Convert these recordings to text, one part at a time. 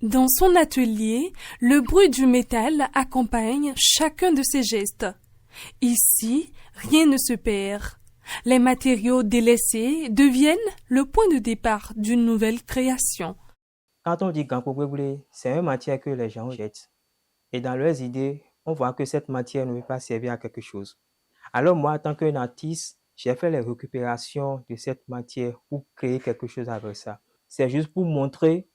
Dans son atelier, le bruit du métal accompagne chacun de ses gestes. Ici, rien ne se perd. Les matériaux délaissés deviennent le point de départ d'une nouvelle création. Quand on dit Gankogweble, c'est une matière que les gens jettent. Et dans leurs idées, on voit que cette matière ne peut pas servir à quelque chose. Alors moi, en tant qu'un artiste, j'ai fait les récupérations de cette matière pour créer quelque chose avec ça. C'est juste pour montrer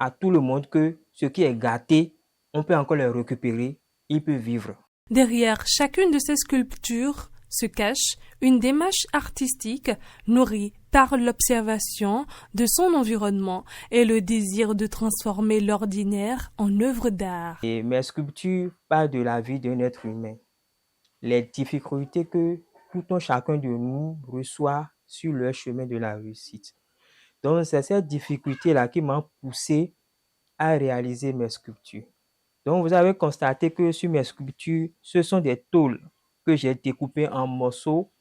à tout le monde que ce qui est gâté, on peut encore le récupérer, il peut vivre. Derrière chacune de ces sculptures se cache une démarche artistique nourrie par l'observation de son environnement et le désir de transformer l'ordinaire en œuvre d'art. Et mes sculptures parlent de la vie d'un être humain. Les difficultés que tout un chacun de nous reçoit sur le chemin de la réussite. Donc, c'est cette difficulté-là qui m'a poussé à réaliser mes sculptures. Donc, vous avez constaté que sur mes sculptures, ce sont des tôles que j'ai découpées en morceaux,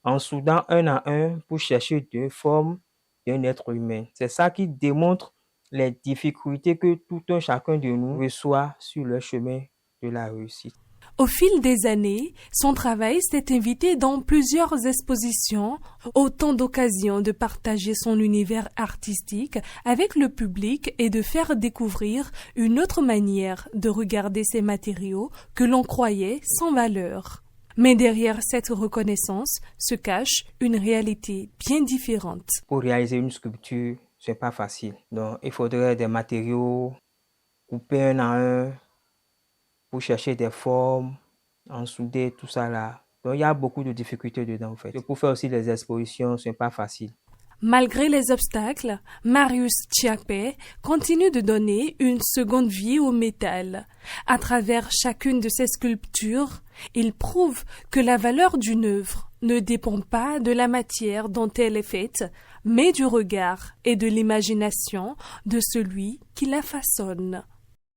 en soudant un à un pour chercher une forme d'un être humain. C'est ça qui démontre les difficultés que tout un chacun de nous reçoit sur le chemin de la réussite. Au fil des années, son travail s'est invité dans plusieurs expositions, autant d'occasions de partager son univers artistique avec le public et de faire découvrir une autre manière de regarder ces matériaux que l'on croyait sans valeur. Mais derrière cette reconnaissance se cache une réalité bien différente. Pour réaliser une sculpture, ce n'est pas facile. Donc, il faudrait des matériaux coupés un à un, pour chercher des formes, en souder, tout ça là. Donc, il y a beaucoup de difficultés dedans, en fait. Et pour faire aussi des expositions, ce n'est pas facile. Malgré les obstacles, Marius Chiapé continue de donner une seconde vie au métal. À travers chacune de ses sculptures, il prouve que la valeur d'une œuvre ne dépend pas de la matière dont elle est faite, mais du regard et de l'imagination de celui qui la façonne.